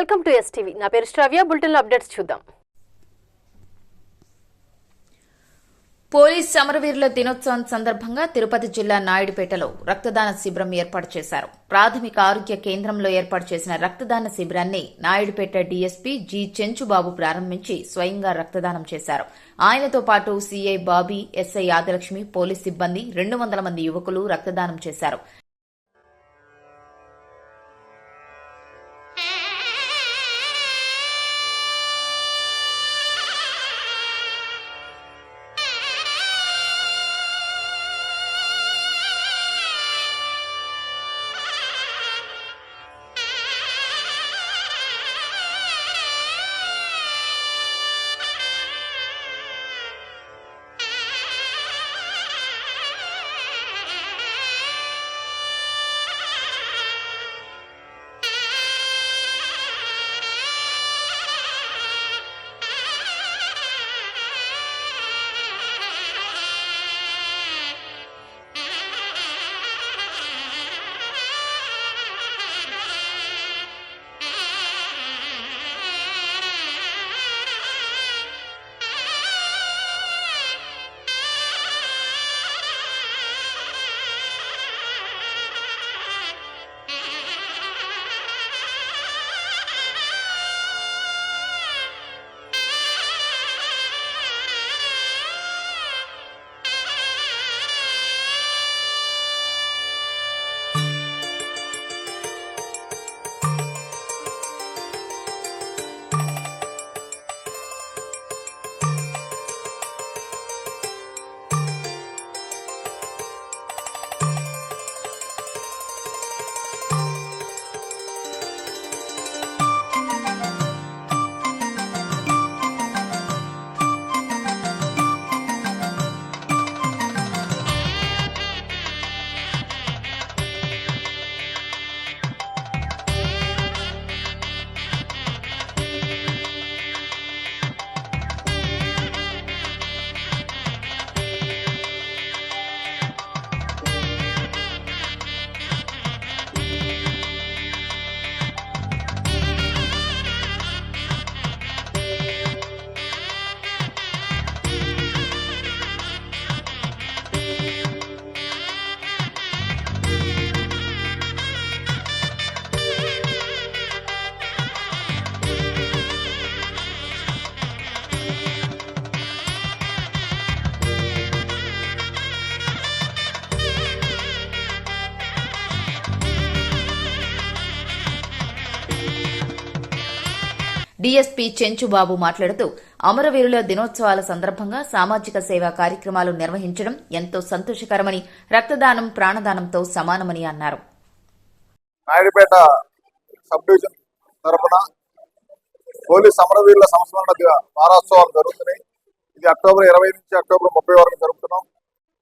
Welcome to STV. నా పేరు శ్రావ్య. బులెటిన్లో అప్డేట్స్ చూద్దాం. పోలీస్ సమరవీరుల దినోత్సవం సందర్భంగా తిరుపతి జిల్లా నాయుడుపేటలో రక్తదాన శిబిరం ఏర్పాటు చేశారు. ప్రాథమిక ఆరోగ్య కేంద్రంలో ఏర్పాటు చేసిన రక్తదాన శిబిరాన్ని నాయుడుపేట డీఎస్పీ జి చెంచుబాబు ప్రారంభించి స్వయంగా రక్తదానం చేశారు. ఆయనతో పాటు CI Bobby, SI Adilakshmi, police సిబ్బంది 200 మంది యువకులు రక్తదానం చేశారు. డీఎస్పీ చెంచుబాబు మాట్లాడుతూ అమరవీరుల దినోత్సవాల సందర్భంగా సామాజిక సేవా కార్యక్రమాలు నిర్వహించడం ఎంతో సంతోషకరమని, రక్తదానం ప్రాణదానంతో సమానమని అన్నారు. నాయుడుపేట సబ్ డివిజన్ తరఫున పోలీస్ అమరవీరుల సంస్మరణ వారోత్సవాలు జరుగుతున్నాయి. ఇది అక్టోబర్ 20 నుంచి అక్టోబర్ 30 వరకు జరుపుతున్నాం.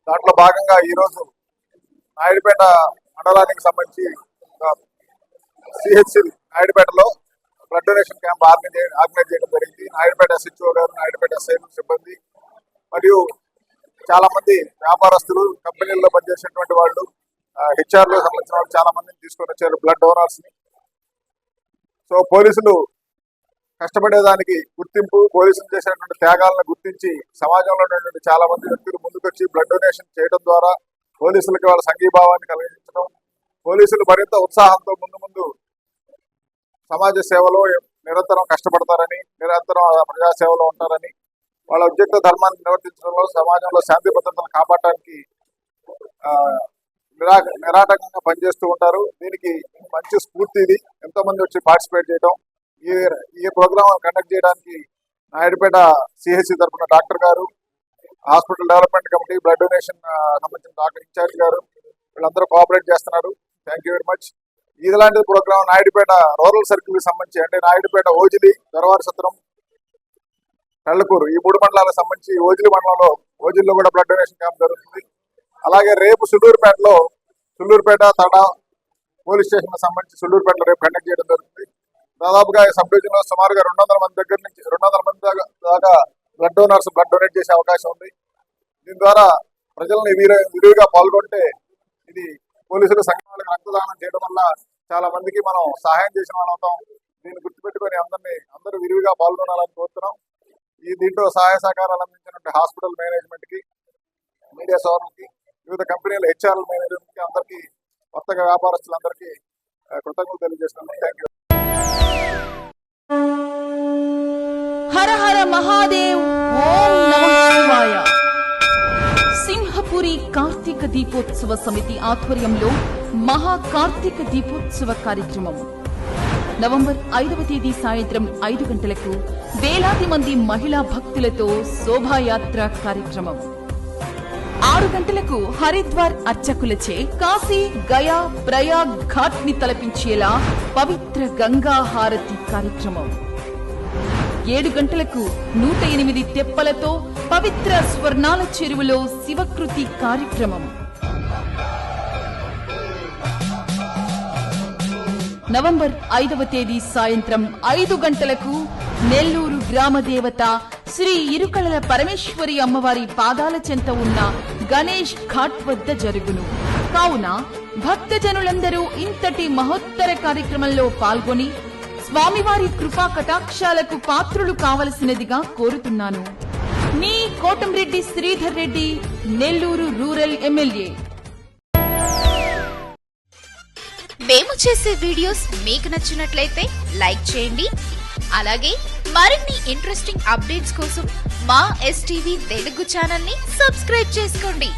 దాంట్లో భాగంగా ఈరోజు నాయుడుపేట మండలానికి సంబంధించి సిహెచ్సి నాయుడుపేటలో బ్లడ్ డొనేషన్ క్యాంప్ ఆర్గనైజ్ చేయడం జరిగింది. నాయుడుపేట ఎస్హెచ్ఓ గారు, నాయుడుపేట ఎస్ఐ సిబ్బంది మరియు చాలా మంది వ్యాపారస్తులు, కంపెనీల్లో పనిచేసేటువంటి వాళ్ళు, హెచ్ఆర్లో సంబంధించిన వాళ్ళు చాలా మందిని తీసుకొని వచ్చారు, బ్లడ్ డోనర్స్ ని. సో పోలీసులు కష్టపడేదానికి గుర్తింపు, పోలీసులు చేసినటువంటి త్యాగాలను గుర్తించి సమాజంలో ఉన్నటువంటి చాలా మంది వ్యక్తులు ముందుకొచ్చి బ్లడ్ డొనేషన్ చేయడం ద్వారా పోలీసులకి వాళ్ళ సంఘీభావాన్ని కలిగించడం, పోలీసులు మరింత ఉత్సాహంతో ముందు సమాజ సేవలో నిరంతరం కష్టపడతారని, నిరంతరం ప్రజాసేవలో ఉంటారని, వాళ్ళ ఉద్యోగ ధర్మాన్ని నిర్వర్తించడంలో, సమాజంలో శాంతి భద్రతను కాపాడటానికి నిరాటకంగా పనిచేస్తూ ఉంటారు. దీనికి మంచి స్ఫూర్తి ఇది. ఎంతో మంది వచ్చి పార్టిసిపేట్ చేయడం, ఈ ప్రోగ్రామ్ కండక్ట్ చేయడానికి నాయుడుపేట సిహెచ్సి తరఫున డాక్టర్ గారు, hospital development committee, blood donation సంబంధించిన డాక్టర్ ఇన్ఛార్జ్ గారు వీళ్ళందరూ కోఆపరేట్ చేస్తున్నారు. Thank you very much. ఇలాంటి ప్రోగ్రామ్ నాయుడుపేట రూరల్ సర్కిల్ కి సంబంధించి, అంటే నాయుడుపేట, ఓజిలి, దొరవారి సత్రం, కళ్ళకూరు, ఈ 3 మండలాలకు సంబంధించి ఓజిలి మండలంలో, ఓజిల్లో కూడా బ్లడ్ డొనేషన్ క్యాంప్ జరుగుతుంది. అలాగే రేపు సుళ్ళూరుపేట తడ పోలీస్ స్టేషన్ సంబంధించి సుళ్ళూరుపేటలో రేపు కండక్ట్ చేయడం జరుగుతుంది. దాదాపుగా సబ్ డివిజన్ లో సుమారుగా 200 మంది దగ్గర నుంచి 200 మంది దాకా బ్లడ్ డోనర్స్ బ్లడ్ డొనేట్ చేసే అవకాశం ఉంది. దీని ద్వారా ప్రజల్ని విరివిగా పాల్గొంటే ఇది పోలీసులు సంఘాలకు రక్తదానం చేయడం వల్ల చాలా మందికి మనం సహాయం చేసిన వాళ్ళు అవుతాం. దీన్ని గుర్తుపెట్టుకొని అందరూ విరివిగా పాల్గొనాలని కోరుతున్నాం. దీంట్లో సహాయ సహకారాలు అందించినటువంటి హాస్పిటల్ మేనేజ్మెంట్ కి, మీడియా సోదరులకి, వివిధ కంపెనీల హెచ్ఆర్ మేనేజ్మెంట్ కి, అందరికీ వర్తక వ్యాపారస్తులందరికీ కృతజ్ఞతలు తెలియజేస్తున్నాను. Thank you. హర హర మహాదేవ్, ఓం నమః శివాయ. సింహపురి కార్తీక దీపోత్సవ సమితి ఆధ్వర్యంలో మహా కార్తీక దీపోత్సవ కార్యక్రమం నవంబర్ 5వ తేదీ సాయంత్రం 5 గంటలకు వేలాది మంది మహిళా భక్తులతో శోభాయాత్ర కార్యక్రమం. 6 గంటలకు హరిద్వార్ అర్చకులచే కాశీ, గయా, ప్రయాగ్ ఘాట్ ని తలపించేలా పవిత్ర గంగా హారతి కార్యక్రమం. 7 గంటలకు 108 తెప్పలతో పవిత్ర స్వర్ణాల చెరువులో శివకృతి కార్యక్రమం. నవంబర్ 5వ తేదీ సాయంత్రం 5 గంటలకు నెల్లూరు గ్రామదేవత శ్రీ ఇరుకళల పరమేశ్వరి అమ్మవారి పాదాల చెంత ఉన్న గణేష్ ఘాట్ వద్ద జరుగును. కావున భక్తజనులందరూ ఇంతటి మహోత్తర కార్యక్రమంలో పాల్గొని స్వామివారి కృపా కటాక్షాలకు పాత్రులు కావలసినదిగా కోరుతున్నాను. మీ కోటంరెడ్డి శ్రీధర్ రెడ్డి, నెల్లూరు రూరల్ ఎమ్మెల్యే. మేము చేసే వీడియోస్ మీకు నచ్చినట్లయితే లైక్ చేయండి. అలాగే మరిన్ని ఇంట్రెస్టింగ్ అప్డేట్స్ కోసం మా STV తెలుగు ఛానల్ ని సబ్స్క్రైబ్ చేసుకోండి.